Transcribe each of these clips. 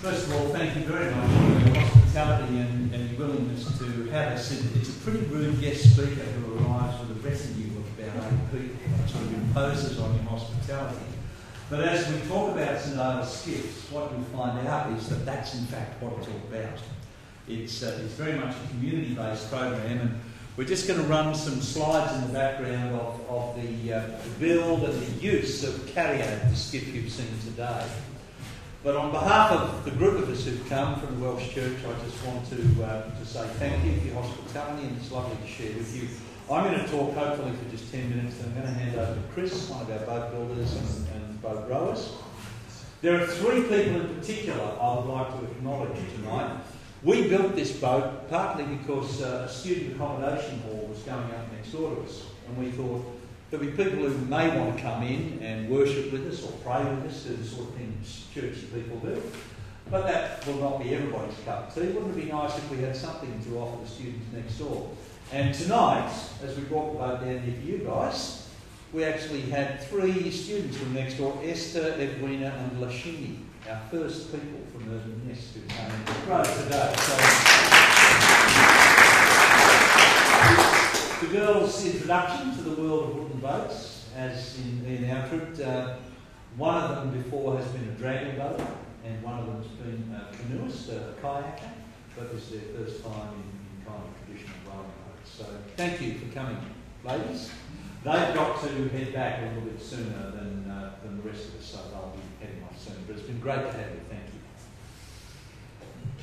First of all, thank you very much for your hospitality and your willingness to have us. It's a pretty rude guest speaker who arrives with a retinue of about 8 people and sort of imposes on your hospitality. But as we talk about St Ailes Skiffs, what you'll find out is that that's in fact what it's all about. It's very much a community-based program, and we're just going to run some slides in the background of the build and the use of Cariad, the skiff you've seen today. But on behalf of the group of us who've come from the Welsh Church, I just want to say thank you for your hospitality, and it's lovely to share with you. I'm going to talk hopefully for just 10 minutes, and I'm going to hand over to Chris, one of our boat builders and boat rowers. There are 3 people in particular I would like to acknowledge tonight. We built this boat partly because a student accommodation hall was going up next door to us, and we thought there'll be people who may want to come in and worship with us or pray with us, do the sort of things churchy people do. But that will not be everybody's cup of tea. Wouldn't it be nice if we had something to offer the students next door? And tonight, as we brought the boat down here for you guys, we actually had 3 students from next door, Esther, Edwina and Lashini, our first people from Urban Nest who came into the road today. So, the girls' introduction to the world of wooden boats, as in our trip, one of them before has been a dragon boat, and one of them's been a canoeist, a kayaker, but this is their first time in kind of traditional rowing boats. So thank you for coming, ladies. They've got to head back a little bit sooner than the rest of us, so they'll be heading off soon. But it's been great to have you. Thank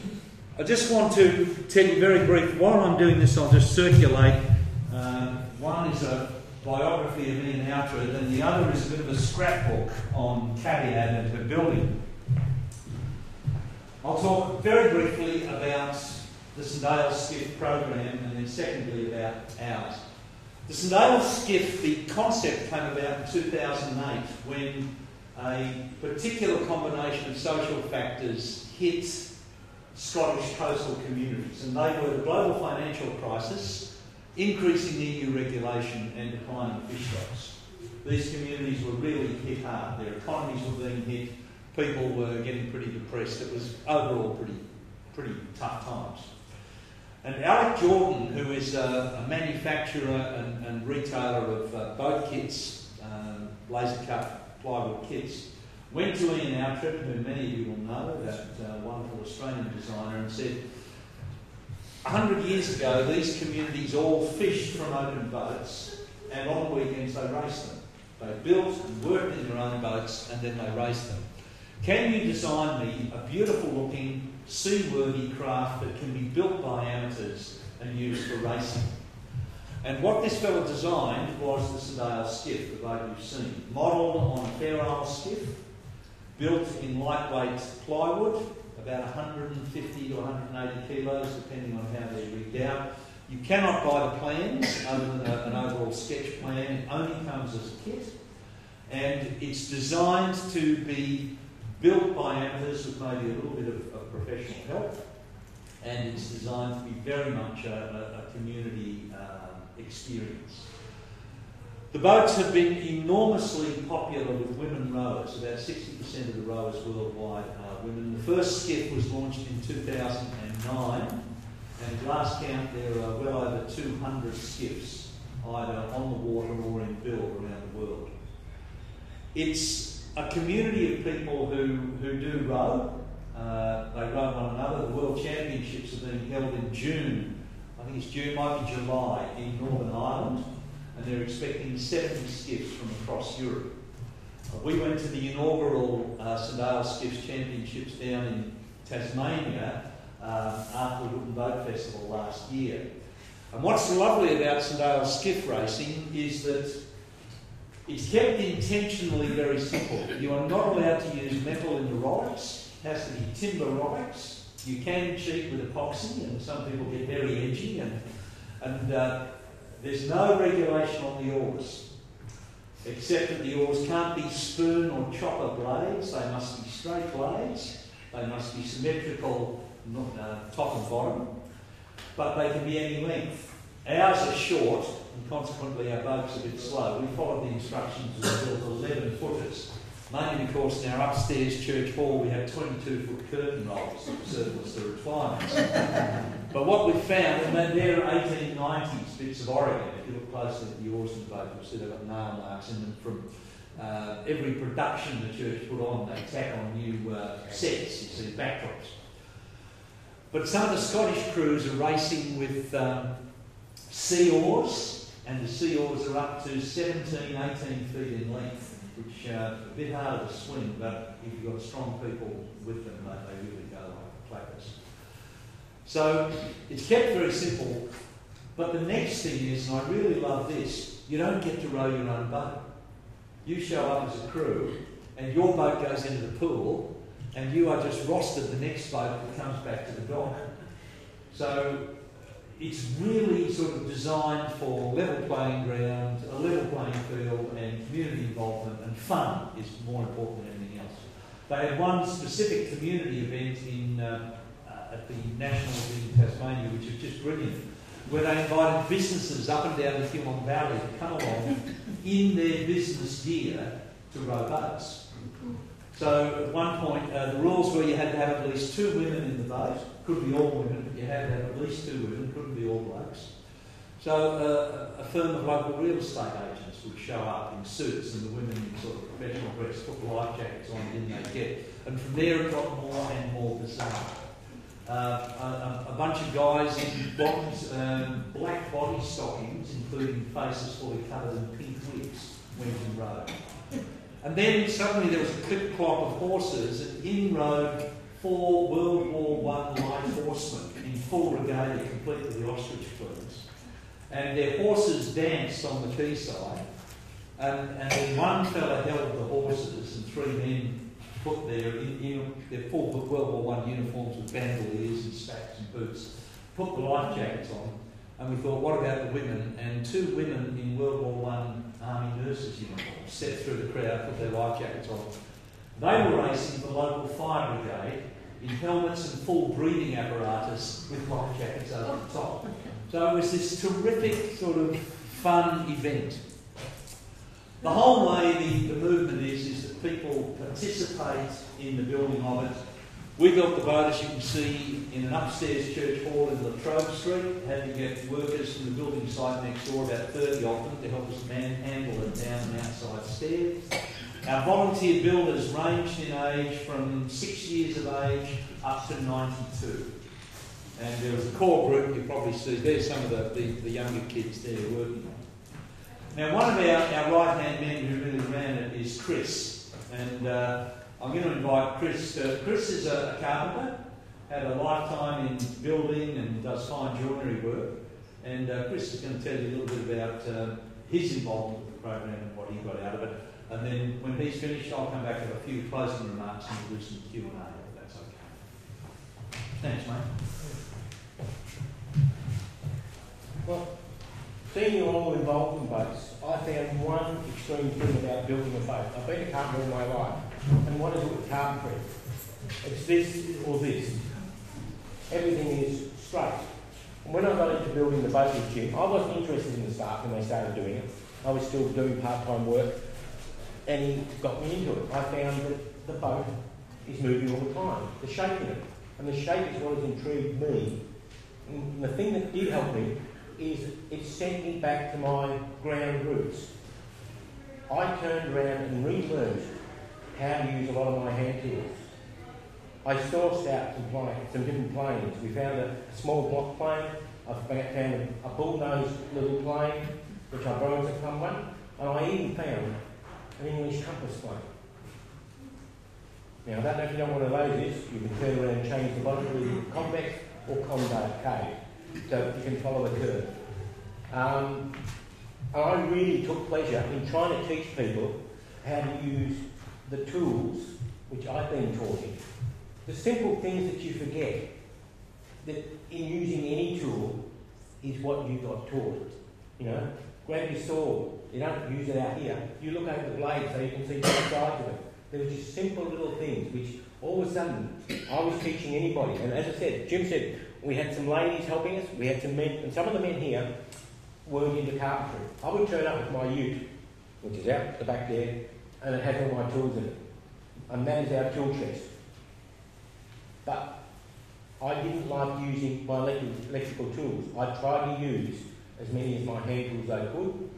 you. I just want to tell you very brief. While I'm doing this, I'll just circulate. One is a biography of Ian Outred, and the other is a bit of a scrapbook on Cariad and her building. I'll talk very briefly about the St Ailes Skiff program, and then secondly about ours. The St Ailes Skiff, the concept came about in 2008 when a particular combination of social factors hit Scottish coastal communities, and they were the global financial crisis, increasing EU regulation and declining fish stocks. These communities were really hit hard. Their economies were being hit. People were getting pretty depressed. It was overall pretty tough times. And Alec Jordan, who is a manufacturer and retailer of boat kits, laser cut plywood kits, went to Ian Outred, who many of you will know, that wonderful Australian designer, and said, 100 years ago, these communities all fished from open boats, and on the weekends they raced them. They built and worked in their own boats, and then they raced them. Can you design me a beautiful looking, seaworthy craft that can be built by amateurs and used for racing? And what this fellow designed was the St Ailes Skiff, the boat you've seen, modelled on a Fair Isle skiff, built in lightweight plywood, about 150 to 180 kilos, depending on how they're rigged out. You cannot buy the plans other than an overall sketch plan. It only comes as a kit. And it's designed to be built by amateurs with maybe a little bit of professional help. And it's designed to be very much a community experience. The boats have been enormously popular with women rowers. About 60% of the rowers worldwide are women. The first skiff was launched in 2009, and at last count there are well over 200 skiffs, either on the water or in build around the world. It's a community of people who do row. They row one another. The World Championships are being held in June. I think it's June, might be July, in Northern Ireland. And they're expecting 70 skiffs from across Europe. We went to the inaugural St Ailes Skiffs Championships down in Tasmania after the Wooden Boat Festival last year. And what's lovely about St Ailes skiff racing is that it's kept intentionally very simple. You are not allowed to use metal in the rowlocks. It has to be timber rowlocks. You can cheat with epoxy, and some people get very edgy, and there's no regulation on the oars, except that the oars can't be spoon or chopper blades. They must be straight blades. They must be symmetrical top and bottom, but they can be any length. Ours are short, and consequently our boat's a bit slow. We followed the instructions and built 11 footers. mainly because in our upstairs church hall we have 22-foot curtain rolls that service the recliners. But what we found, and they're 1890s bits of Oregon. If you look closely at the Oarston boat, you'll see they've got nail marks in them from every production the church put on. They tack on new sets, you see, backdrops. But some of the Scottish crews are racing with sea oars, and the sea oars are up to 17, 18 feet in length, which are a bit harder to swing, but if you've got strong people with them, they really go like clappers. So it's kept very simple, but the next thing is, and I really love this, you don't get to row your own boat. You show up as a crew, and your boat goes into the pool, and you are just rostered the next boat that comes back to the dock. So it's really sort of designed for level playing ground, a level playing field, and community involvement, and fun is more important than anything else. They had one specific community event in at the Nationals in Tasmania, which was just brilliant, where they invited businesses up and down the Huon Valley to come along in their business gear to row boats. So at one point, the rules were you had to have at least 2 women in the boat. Could be all women, but you had to have at least 2 women. Couldn't be all blokes. So a firm of local real estate agents would show up in suits, and the women in sort of professional dress put the life jackets on, didn't they get? And from there it got more and more bizarre. A bunch of guys in bottoms, black body stockings, including faces fully covered in pink wigs, went and rode. And then suddenly there was a clip-clop of horses, and in rode 4 World War I light horsemen in full regalia, complete with the ostrich plumes. And their horses danced on the quayside, and then one fella held the horses, and 3 men put their full World War I uniforms with bandoliers and spats and boots, put the life jackets on, and we thought, what about the women? And 2 women in World War I Army nurses uniforms stepped through the crowd, put their life jackets on. They were racing the local fire brigade in helmets and full breathing apparatus with life jackets over the top. So it was this terrific sort of fun event. The whole way the movement is that people participate in the building of it. We built the boat, as you can see, in an upstairs church hall in Latrobe Street. Had to get workers from the building site next door, about 30 of them, to help us manhandle it down and outside stairs. Our volunteer builders ranged in age from 6 years of age up to 92. And there was a core group, you probably see, there's some of the younger kids there working on it. Now, one of our right-hand men who really ran it is Chris, and I'm going to invite Chris. Chris is a carpenter, had a lifetime in building and does fine joinery work, and Chris is going to tell you a little bit about his involvement with the program and what he got out of it, and then when he's finished I'll come back with a few closing remarks and we'll do some Q&A, if that's okay. Thanks, mate. Well, seeing you all involved in boats, I found one extreme thing about building a boat. I've been a carpenter all my life, and what is it with carpentry? It's this or this. Everything is straight. And when I got into building the boat with Jim, I wasn't interested in the start when they started doing it. I was still doing part-time work, and he got me into it. I found that the boat is moving all the time, the shape in it. And the shape is what has intrigued me. And the thing that did help me is it sent me back to my ground roots. I turned around and relearned how to use a lot of my hand tools. I sourced out some different planes. We found a small block plane. I found a bullnose little plane, which I borrowed as a plumb one, and I even found an English compass plane. Now, I don't know if you know what one of those is. You can turn around and change the bottom to either convex or concave, so you can follow the curve. And I really took pleasure in trying to teach people how to use the tools which I've been taught in. The simple things that you forget, that in using any tool is what you got taught. You know, grab your saw, you don't use it out here, you look over the blade so you can see both sides of it. There were just simple little things which all of a sudden I was teaching anybody. And as I said, Jim said, we had some ladies helping us, we had some men, and some of the men here weren't into carpentry. I would turn up with my ute, which is out the back there, and it has all my tools in it. And that is our tool chest. But I didn't like using my electrical tools. I tried to use as many as my hand tools I could,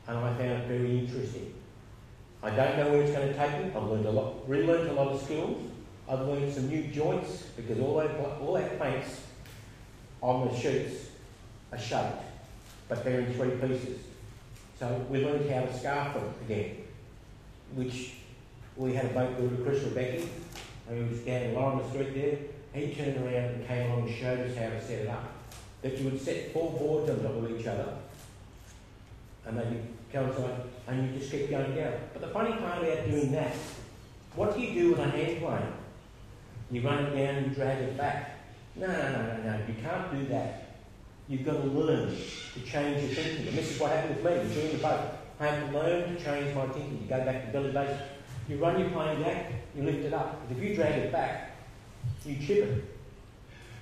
and I found it very interesting. I don't know where it's going to take me. I've relearned a lot of skills. I've learned some new joints because all our planks on the sheets are shaped, but they're in 3 pieces. So we learned how to scarf them again, which we had a boat builder, Chris Rebecki, who was down Lorimer Street there. He turned around and came along and showed us how to set it up. That you would set 4 boards on top of each other, and they would coincide, and you just keep going down. But the funny part about doing that, what do you do with a hand plane? You run it down and you drag it back. No, you can't do that. You've got to learn to change your thinking. And this is what happened with me during the boat. I had to learn to change my thinking. You go back to belly basics. You run your plane back, you lift it up. But if you drag it back, you chip it.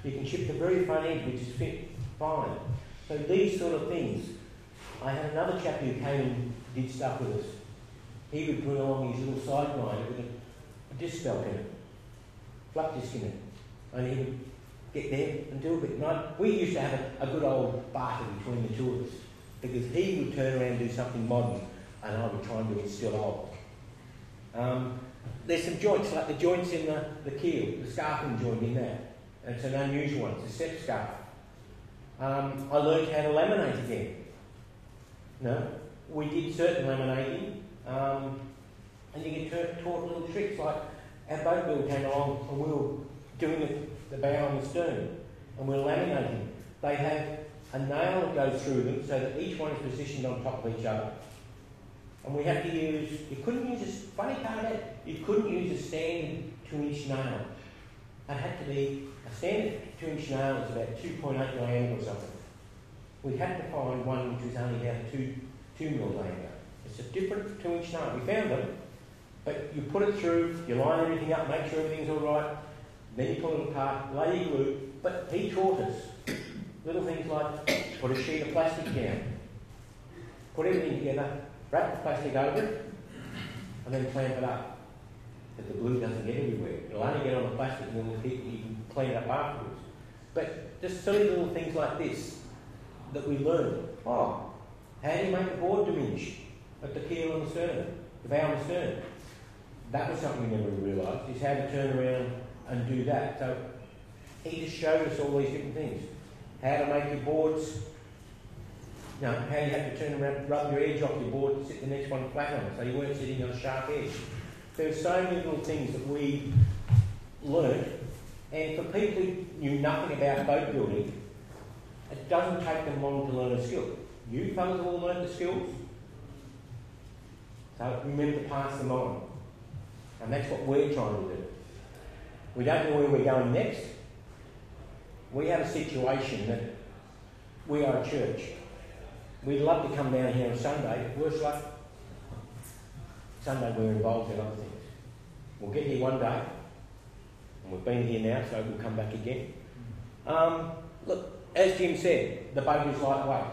You can chip the very front end, which is fit fine. So these sort of things. I had another chap who came and did stuff with us. He would bring along his little side grinder with a disc belt in it, flat disc in it, and he would get there and do a bit. We used to have a good old barter between the two of us, because he would turn around and do something modern, and I would try and do it still old. There's some joints, like the joints in the keel, the scarfing joint in there. And it's an unusual one, it's a step scarf. I learned how to laminate again. No, we did certain laminating, and you get taught little tricks, like our boat builder came along and we were doing the bow and the stern, and we were laminating. They have a nail that goes through them so that each one is positioned on top of each other. And we had to use, you couldn't use a, funny part of it, you couldn't use a standard 2-inch nail. It had to be, a standard 2-inch nail is about 2.8 diameter or something. We had to find one which was only about 2 mil diameter. It's a different 2-inch nail. We found them, but you put it through, you line everything up, make sure everything's all right, then you pull it apart, lay your glue. But he taught us little things like put a sheet of plastic down, put everything together, wrap the plastic over it, and then clamp it up. But the glue doesn't get everywhere. It'll only get on the plastic and then you can clean it up afterwards. But just silly little things like this that we learned. Oh, how do you make a board diminish at the keel and the stern, the bow and the stern? That was something we never realised, is how to turn around and do that. So he just showed us all these different things. How to make your boards, how you have to turn around, rub your edge off your board and sit the next one flat on it, so you weren't sitting on a sharp edge. There were so many little things that we learnt, and for people who knew nothing about boat building, it doesn't take them long to learn a skill. You fellas all learnt the skills, so remember to pass them on. And that's what we're trying to do. We don't know where we're going next. We have a situation that we are a church. We'd love to come down here on Sunday, but worse luck, Sunday we're involved in other things. We'll get here one day, and we've been here now, so we'll come back again. Look, as Jim said, the boat is lightweight.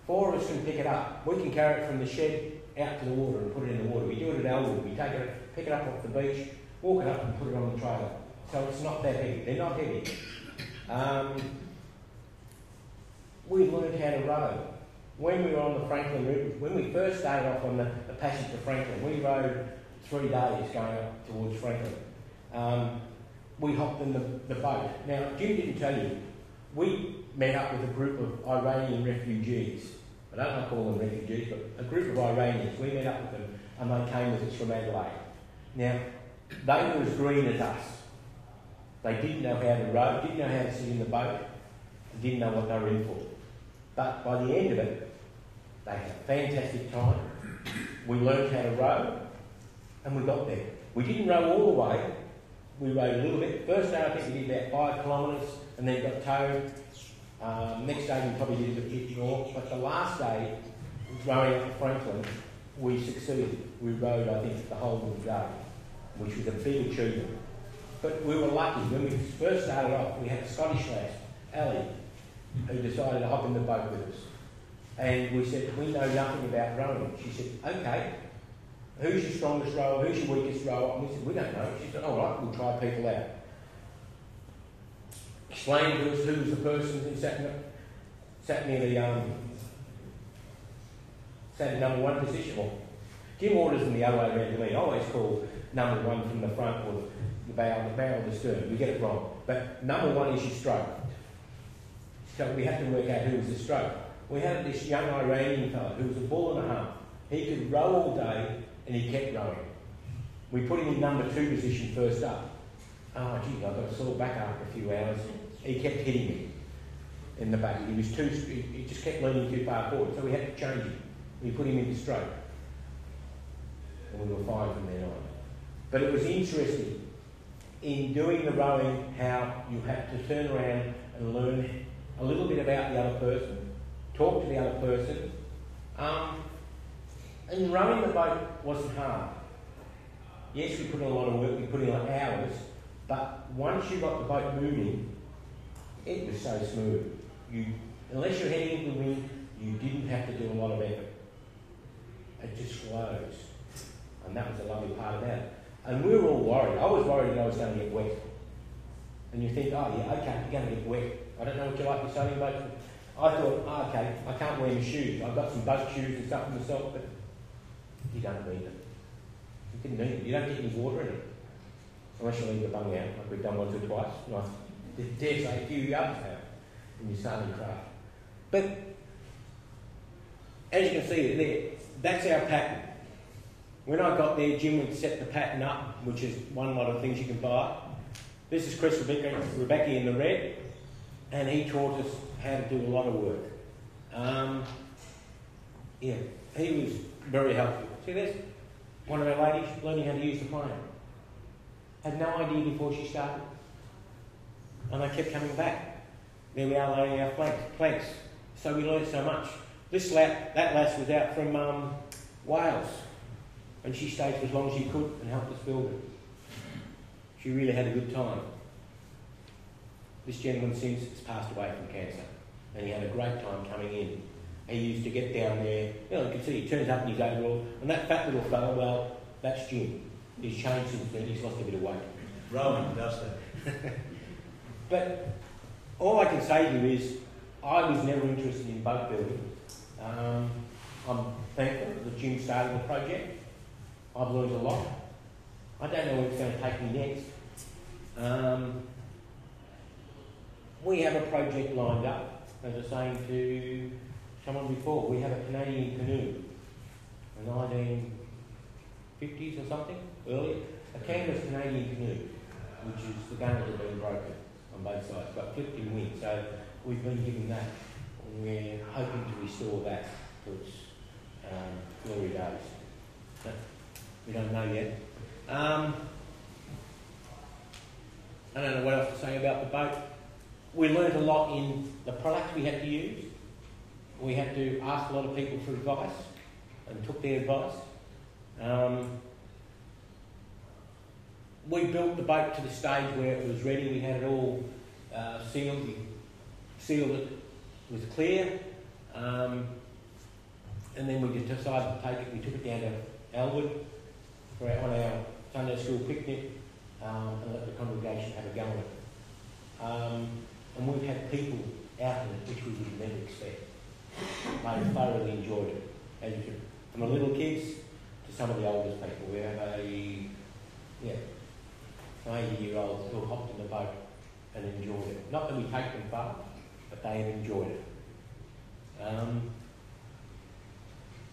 4 of us can pick it up. We can carry it from the shed out to the water and put it in the water. We do it at Elwood. We take it, pick it up off the beach, walk it up and put it on the trailer. So it's not that heavy. They're not heavy. We learned how to row. When we were on the Franklin River, when we first started off on the passage to Franklin, we rowed 3 days going up towards Franklin. We hopped in the boat. Now, Jim didn't tell you, we met up with a group of Iranian refugees. I don't want to call them refugees, but a group of Iranians. We met up with them and they came with us from Adelaide. Now, they were as green as us. They didn't know how to row, didn't know how to sit in the boat, and didn't know what they were in for. But by the end of it, they had a fantastic time. We learned how to row, and we got there. We didn't row all the way. We rowed a little bit. First day, I think we did about 5 kilometres, and then got towed. Next day, we probably did a bit more. But the last day, rowing up to Franklin, we succeeded. We rowed, I think, the whole of the day, which was a big achievement. But we were lucky. When we first started off, we had a Scottish lass, Ali, who decided to hop in the boat with us. And we said, we know nothing about rowing. She said, okay, who's your strongest rower, who's your weakest rower? And we said, we don't know. She said, all right, we'll try people out. Explained to us who was the person who sat near the sat in number one position. Well, Jim orders them the other way around to me. I always call number one from the front or the bow of the stern. We get it wrong. But number one is your stroke. So we had to work out who was the stroke. We had this young Iranian fellow who was a bull and a half. He could row all day and he kept rowing. We put him in number two position first up. Oh, gee, I got a sore back after a few hours. He kept hitting me in the back. He just kept leaning too far forward, so we had to change him. We put him into stroke. And we were fine from then on. But it was interesting in doing the rowing how you had to turn around and learn a little bit about the other person, talk to the other person. And rowing the boat wasn't hard. Yes, we put in a lot of work, we put in hours, but once you got the boat moving, it was so smooth. Unless you're heading into the wind, you didn't have to do a lot of effort. It just flows. And that was a lovely part about it. And we were all worried. I was worried that I was going to get wet. And you think, oh yeah, okay, you're going to get wet. I don't know what you like your sailing boat. I thought, oh, okay, I can't wear my shoes. I've got some boat shoes and stuff myself, but you don't need them. You didn't need them. You don't get any water in it. Unless you leave the bung out, like we've done once or twice. And I dare say a few yards out in your sailing craft. But as you can see there, that's our pattern. When I got there, Jim would set the pattern up, which is one lot of things you can buy. This is Chris Rebecca in the red, and he taught us how to do a lot of work. Yeah, he was very helpful. See, there's one of our ladies learning how to use the plane. Had no idea before she started. And they kept coming back. There we are laying our planks. So we learned so much. That lass was out from Wales. And she stayed for as long as she could and helped us build it. She really had a good time. This gentleman since has passed away from cancer. And he had a great time coming in. He used to get down there, you can see he turns up in his overall, and that fat little fellow, well, that's Jim. He's changed since then, he's lost a bit of weight. Rowing does that. But all I can say to you is, I was never interested in boat building. I'm thankful that Jim started the project. I've learned a lot. I don't know where it's going to take me next. We have a project lined up, as I was saying to someone before. We have a Canadian canoe, a 1950s or something, earlier. A canvas Canadian canoe, which is the gunnels have been broken on both sides, but flipped in wind. So we've been given that. We're hoping to restore that to its glory days. But we don't know yet. I don't know what else to say about the boat. We learned a lot in the products we had to use. We had to ask a lot of people for advice and took their advice. We built the boat to the stage where it was ready. We had it all sealed. We sealed it. It was clear. And then we just decided to take it. We took it down to Elwood on our Sunday school picnic and let the congregation have a go at it. And we've had people out in it which we would never expect. They thoroughly enjoyed it. From the little kids to some of the oldest people. We have an 80-year-old who hopped in the boat and enjoyed it. Not that we take them far, but they have enjoyed it.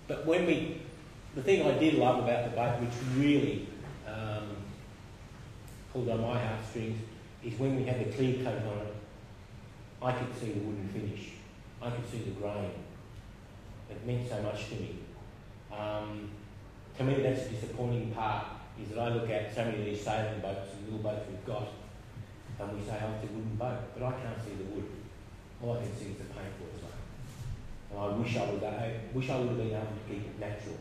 But the thing I did love about the boat, which really pulled on my heartstrings, is when we had the clear coat on it, I could see the wooden finish. I could see the grain. It meant so much to me. To me, that's the disappointing part, is that I look at so many of these sailing boats and little boats we've got, and we say, oh, it's a wooden boat, but I can't see the wood. All I can see is the paintwork. And I wish I would have been able to keep it natural.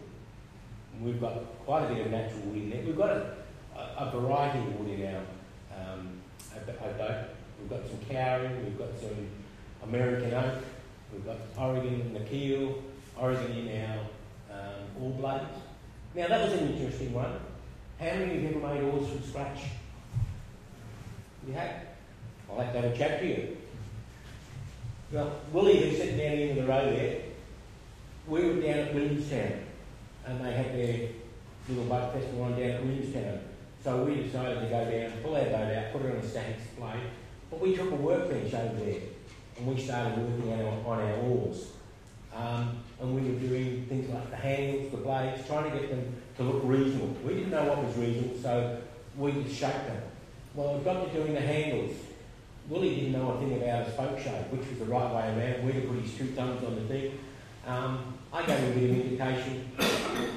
And we've got quite a bit of natural wood in there. We've got a variety of wood in our boat. We've got some Cowrie, we've got some American oak, we've got Oregon in the keel, Oregon in our all blades, Now that was an interesting one. How many of you have ever made oars from scratch? You have? I'll have to have a chat to you. Well, Willie, who's sitting down the end of the road there, we were down at Williamstown, and they had their little boat festival on down at Williamstown. So we decided to go down, pull our boat out, put it on a static display. But we took a workbench over there, and we started working on our oars. And we were doing things like the handles, the blades, trying to get them to look reasonable. We didn't know what was reasonable, so we just shaped them. Well, we got to doing the handles. Willie didn't know a thing about a spoke shape, which was the right way around, where to put his 2 thumbs on the thing. I gave him a bit of indication.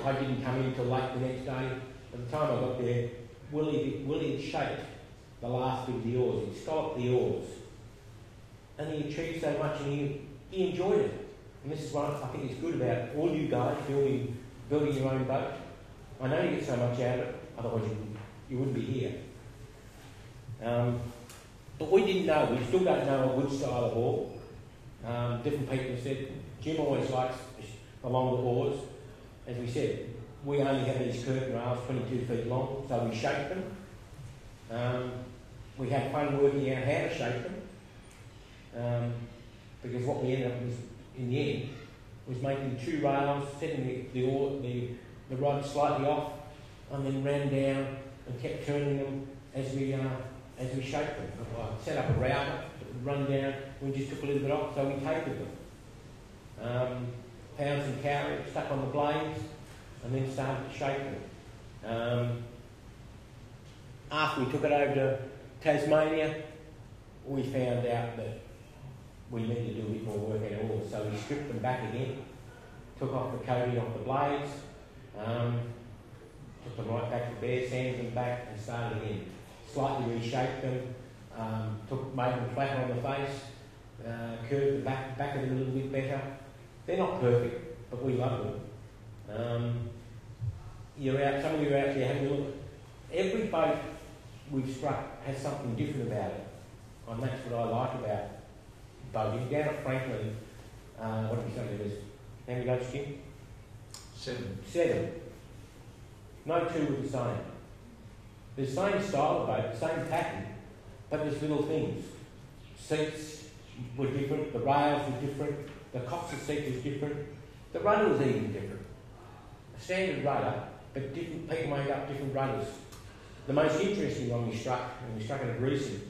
I didn't come in until late the next day. At the time I got there, Willie had shaped the last bit of the oars. He'd scalloped the oars. And he achieved so much, and he enjoyed it. And this is what I think is good about all you guys building your own boat. I know you get so much out of it, otherwise you wouldn't be here. But we didn't know, we still don't know a good style of oar. Different people have said, Jim always likes the longer oars. As we said, we only have these curtain rails 22 feet long, so we shaped them. We had fun working out how to shape them. Because what we ended up with, in the end, was making 2 rails, setting the rod slightly off, and then ran down and kept turning them as we shaped them. I set up a router, run down, we just took a little bit off, so we tapered them. Found some cowrie, stuck on the blades, and then started to shape them. After we took it over to Tasmania, we found out that we needed to do a bit more work on our oars, so we stripped them back again, took off the coating off the blades, took them right back to bare, sanded them back, and started again. Slightly reshaped them, made them flatter on the face, curved the back of them a little bit better. They're not perfect, but we love them. Some of you are out there having a look. Every boat we've struck has something different about it, and that's what I like about boating. Down at Franklin, what did we say there was? How many boats, Jim? 7. No 2 were the same. The same style of boat, same pattern, but there's little things. Seats were different, the rails were different, the coxswain seat was different, the rudder was even different. A standard rudder, but different people made up different rudders. The most interesting one we struck, and we struck it at Greasing,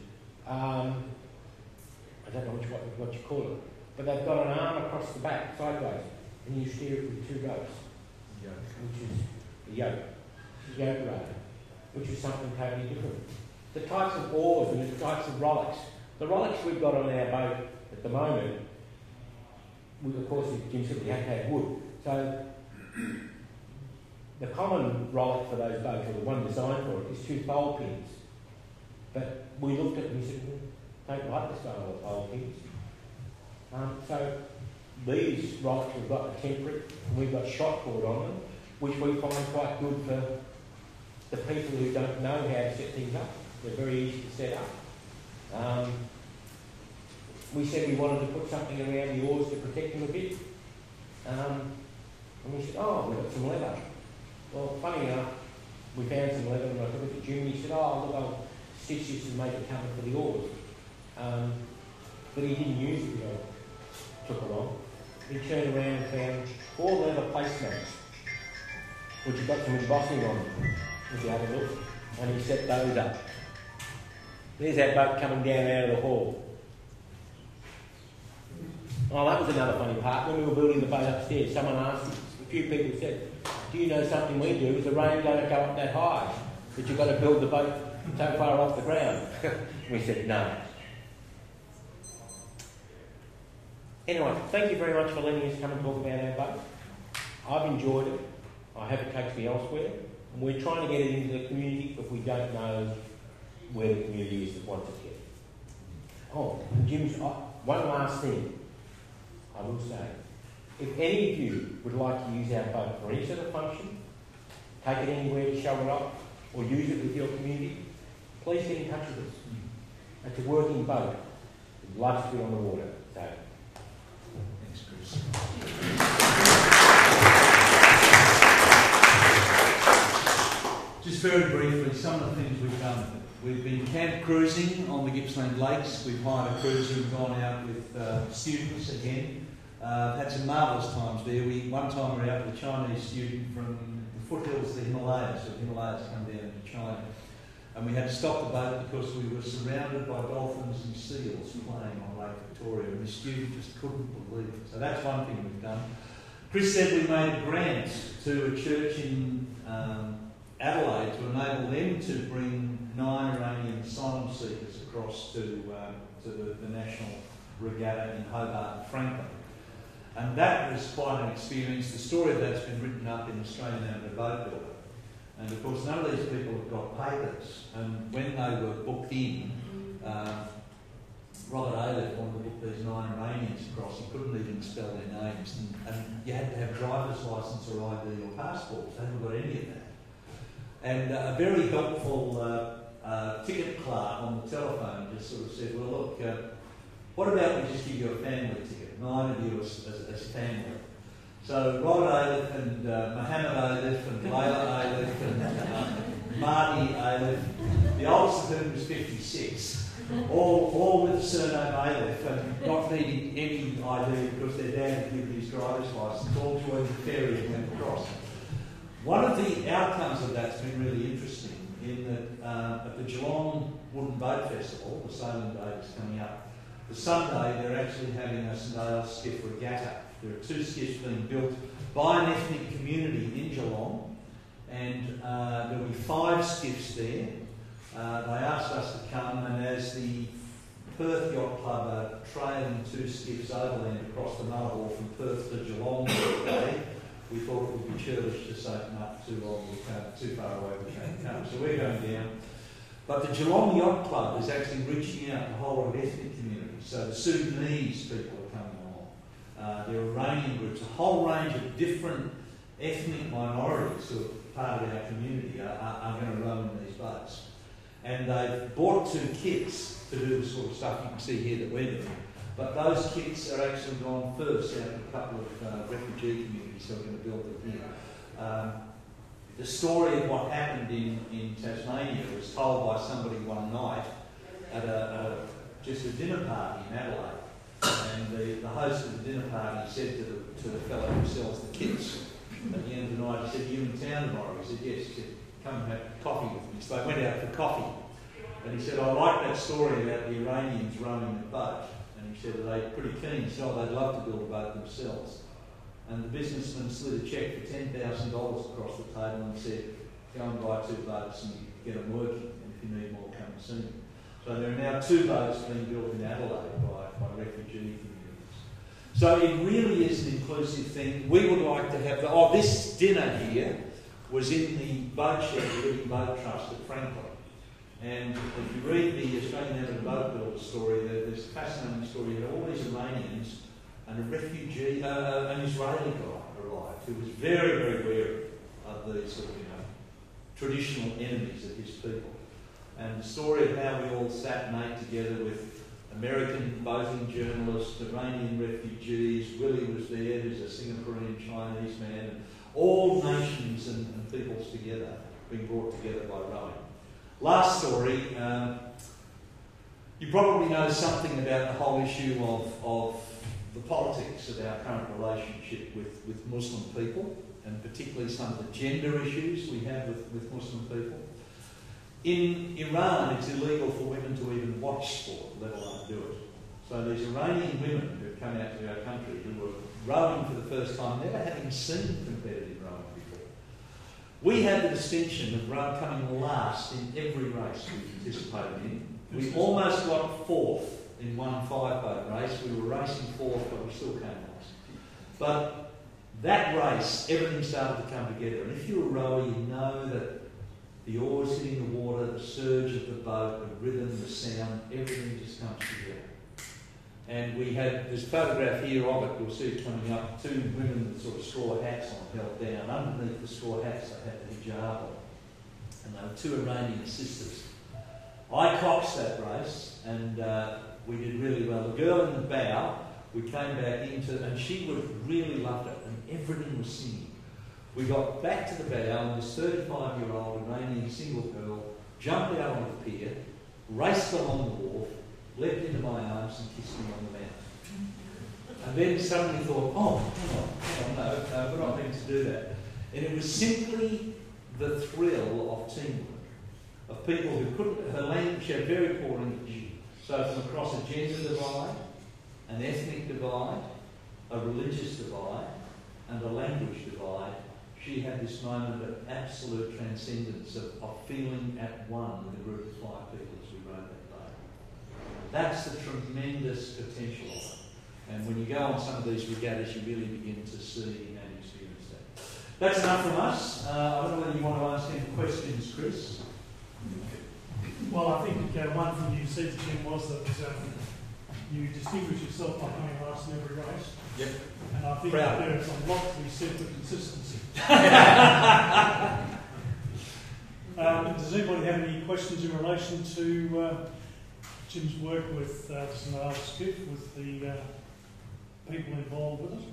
I don't know what you call it, but they've got an arm across the back, sideways, and you steer it with 2 ropes, which is the yoke rudder, which is something totally different. The types of oars and the types of rollocks. The rollocks we've got on our boat at the moment, of course, Jim said we have to have wood. So the common rollock for those boats, or the one designed for it, is 2 pole pins. But we looked at it and we said, don't like the style of pole pins. So these rollocks we've got are temperate, and we've got shot cord on them, which we find quite good for the people who don't know how to set things up. They're very easy to set up. We said we wanted to put something around the oars to protect them a bit. And we said, we've got some leather. Well, funny enough, we found some leather and I took it to Jim and he said, look, I'll stitch this and make a cover for the oars. But he didn't use it when I took along. He turned around and found 4 leather placemats, which have got some embossing on them, if you have a look. And he set those up. There's that boat coming down out of the hall. Oh, that was another funny part. When we were building the boat upstairs, someone asked us, a few people said, do you know something we do? Is the rain going to go up that high? That you've got to build the boat so far off the ground? We said, no. Anyway, thank you very much for letting us come and talk about our boat. I've enjoyed it. I hope it takes me elsewhere. And we're trying to get it into the community, but we don't know where the community is that wants it yet. Oh, Jim's, one last thing I will say. If any of you would like to use our boat for any sort of function, take it anywhere to show it off, or use it with your community, please get in touch with us. It's a working boat. It loves to be on the water. So, thanks, Chris. Just very briefly, some of the things we've done. We've been camp cruising on the Gippsland Lakes. We've hired a cruiser and gone out with students again. Had some marvellous times there. One time we were out with a Chinese student from the foothills of the Himalayas. So the Himalayas come down to China. And we had to stop the boat because we were surrounded by dolphins and seals playing on Lake Victoria, and the student just couldn't believe it. So that's one thing we've done. Chris said we made a grant to a church in Adelaide to enable them to bring 9 Iranian asylum seekers across to the national regatta in Hobart and Franklin. And that was quite an experience. The story of that's been written up in Australian Amateur Boat Builder. And of course, none of these people have got papers. And when they were booked in, Robert Aylett wanted to book these 9 Iranians across. He couldn't even spell their names. And you had to have driver's licence or ID or passports. They haven't got any of that. And a very helpful ticket clerk on the telephone just sort of said, well, look, what about we just give you a family ticket? 9 of you as family. So Robert Aylett and Mohammed Aylett and Layla Aylett and Marty Aylett, the oldest of whom was 56, all with the surname Aylett and not needing any ID because their dad had given his driver's licence, all joined the ferry and went across. One of the outcomes of that's been really interesting in that at the Geelong Wooden Boat Festival, the sailing day is coming up, the Sunday they're actually having a St Ailes skiff regatta. There are 2 skiffs being built by an ethnic community in Geelong, and there will be 5 skiffs there. They asked us to come, and as the Perth Yacht Club are trailing 2 skiffs overland across the Nullarbor from Perth to Geelong today, we thought it would be churlish to say not too long, too far away we can't come. So we're going down. But the Geelong Yacht Club is actually reaching out to the whole of ethnic communities. So the Sudanese people are coming along. There are Iranian groups, a whole range of different ethnic minorities who are part of our community are going to row in these boats. And they've bought 2 kits to do the sort of stuff you can see here that we're doing. But those kits are actually gone first out of a couple of refugee communities who are going to build it here. The story of what happened in Tasmania was told by somebody one night at just a dinner party in Adelaide. And the host of the dinner party said to the fellow who sells the kits at the end of the night, he said, "Are you in town tomorrow?" He said, "Yes." He said, "Come and have coffee with me." So they went out for coffee. And he said, "I like that story about the Iranians rowing the boat." And he said, "Are they pretty keen?" He said, "Oh, they'd love to build a boat themselves." And the businessman slid a cheque for $10,000 across the table and said, "Go and buy 2 boats and get them working. And if you need more, come and see me." So there are now 2 boats being built in Adelaide by refugee communities. So it really is an inclusive thing. We would like to have this dinner here was in the boat shed of the Living Boat Trust at Franklin. And if you read the Australian Amateur Boat Builder story, there's a fascinating story of all these Iranians and a refugee, an Israeli guy arrived who was very, very wary of these sort of, traditional enemies of his people. And the story of how we all sat and ate together with American boating journalists, Iranian refugees, Willie was there, who's a Singaporean Chinese man, and all nations and peoples together, being brought together by rowing. Last story, you probably know something about the whole issue of the politics of our current relationship with Muslim people, and particularly some of the gender issues we have with Muslim people. In Iran, it's illegal for women to even watch sport, let alone do it. So these Iranian women who have come out to our country who were rowing for the first time, never having seen competitive rowing before. We had the distinction of coming last in every race we participated in. We almost got 4th in one 5-boat race. We were racing 4th, but we still came last. But that race, everything started to come together. And if you're a rower, you know that the oars hitting the water, the surge of the boat, the rhythm, the sound, everything just comes together. And we had this photograph here of it, you'll see it coming up, 2 women with sort of straw hats on, held down. Underneath the straw hats they had the hijab on. And they were 2 Iranian sisters. I coxed that race and we did really well. The girl in the bow, we came back into, and she would really loved it, and everything was singing. We got back to the bow, and this 35-year-old Iranian single girl jumped out on the pier, raced along the wharf, leapt into my arms and kissed me on the mouth. And then suddenly thought, oh, hang on, no, we're not meant to do that. And it was simply the thrill of teamwork, of people who couldn't, her language, she had very poor English. So from across a gender divide, an ethnic divide, a religious divide, and a language divide, she had this moment of absolute transcendence of feeling at one with a group of 5 people as we rode that boat. That's the tremendous potential of it. And when you go on some of these regattas, you really begin to see and experience that. That's enough from us. I don't know whether you want to ask any questions, Chris. Well, I think one thing you said, Jim, was that you distinguish yourself by coming last in every race. Yep. And I think Proud. that there's a lot to be said for consistency. Does anybody have any questions in relation to Jim's work with the St Ives Skiff, with the people involved with it,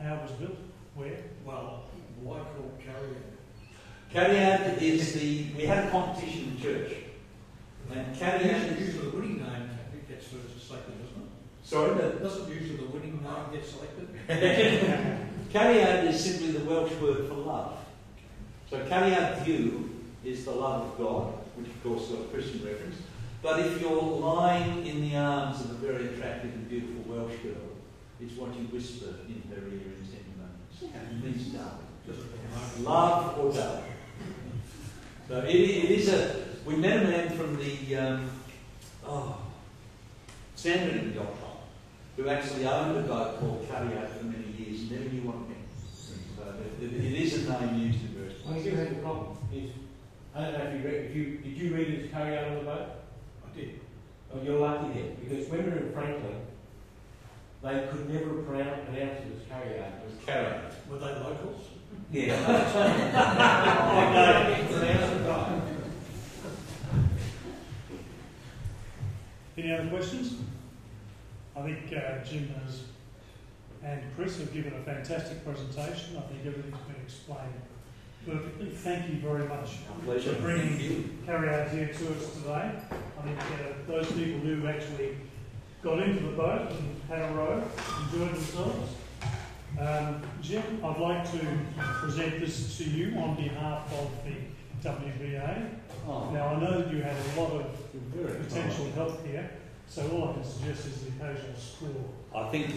how it was built, where? Well, why called Carryad? Carryad is we had a competition in church. And Carryad Usually the winning name gets selected, doesn't it? Sorry? Doesn't usually the winning name get selected? Carryad is simply the Welsh word for love. So Carryad View is the love of God, which of course is a Christian reference. But if you're lying in the arms of a very attractive and beautiful Welsh girl, it's what you whisper in her ear in tender moments. It means darling. Love or darling. So it is we met a man from the Sandringham Yacht Club who actually owned a boat called Carryad for many years and never knew what it meant. So it is a name used in verse. Well, you do have a problem. I don't know if you read, did you read it as Carryad on the boat? I did. Oh, you're lucky then, because when we were in Franklin, they could never pronounce it as Carryad. It was Carryad. Were they locals? Yeah. Any other questions? I think Jim and Chris have given a fantastic presentation. I think everything's been explained perfectly. Thank you very much Pleasure. for bringing Carryad here to us today. I think those people who actually got into the boat and had a row enjoyed themselves. Jim, I'd like to present this to you on behalf of the WBA. Oh. Now, I know that you had a lot of potential help here, so all I can suggest is the occasional score. I think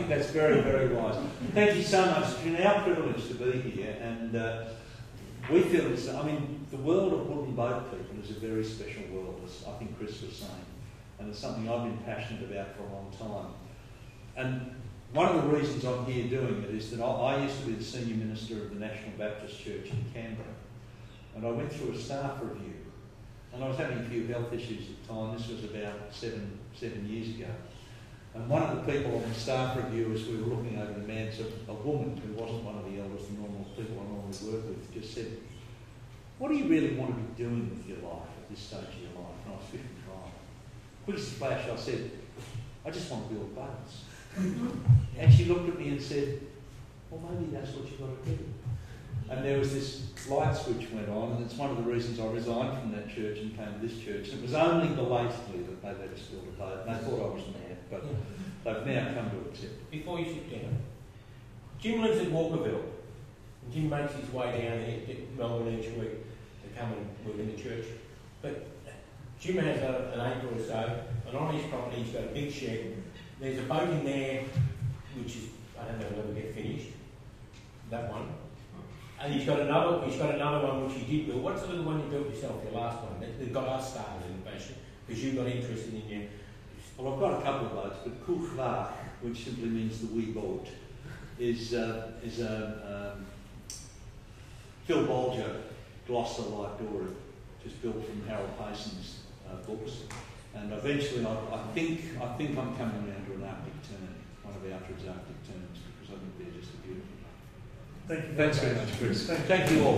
that's very, very wise. Thank you so much. It's been our privilege to be here, and we feel it's, the world of wooden boat people is a very special world, as I think Chris was saying, and it's something I've been passionate about for a long time. And one of the reasons I'm here doing it is that I used to be the senior minister of the National Baptist Church in Canberra, and I went through a staff review, and I was having a few health issues at the time. This was about seven years ago. And one of the people on the staff review, as we were looking over the man's, a woman who wasn't one of the elders and normal people I normally work with, just said, "What do you really want to be doing with your life at this stage of your life?" And I was 55. Quick as a flash, I said, "I just want to build boats." And she looked at me and said, "Well, maybe that's what you've got to do." And there was this light switch went on, and it's one of the reasons I resigned from that church and came to this church. And it was only belatedly that they let us build a boat, and they thought I was mad, but they've now come to accept. Before you sit down, Jim lives at Walkerville, and Jim makes his way down here to Melbourne each week to come and work in the church. But Jim has an acre or so, and on his property he's got a big shed. There's a boat in there, which is, I don't know whether it'll get finished, that one. And he's got another one which he did build. What's the little one you built yourself, your last one? That got us started in the fashion, because you got interested in your... Well, I've got a couple of boats, but Cwch, which simply means the wee boat, is a Phil Bolger Gloucester light dory, just built from Harold Payson's books. And eventually, I think I'm coming around to an Arctic Tern, one of Alfred's Arctic Terns, because I think they're just a beautiful. Thank you. Thanks very much, Chris. Thank you all.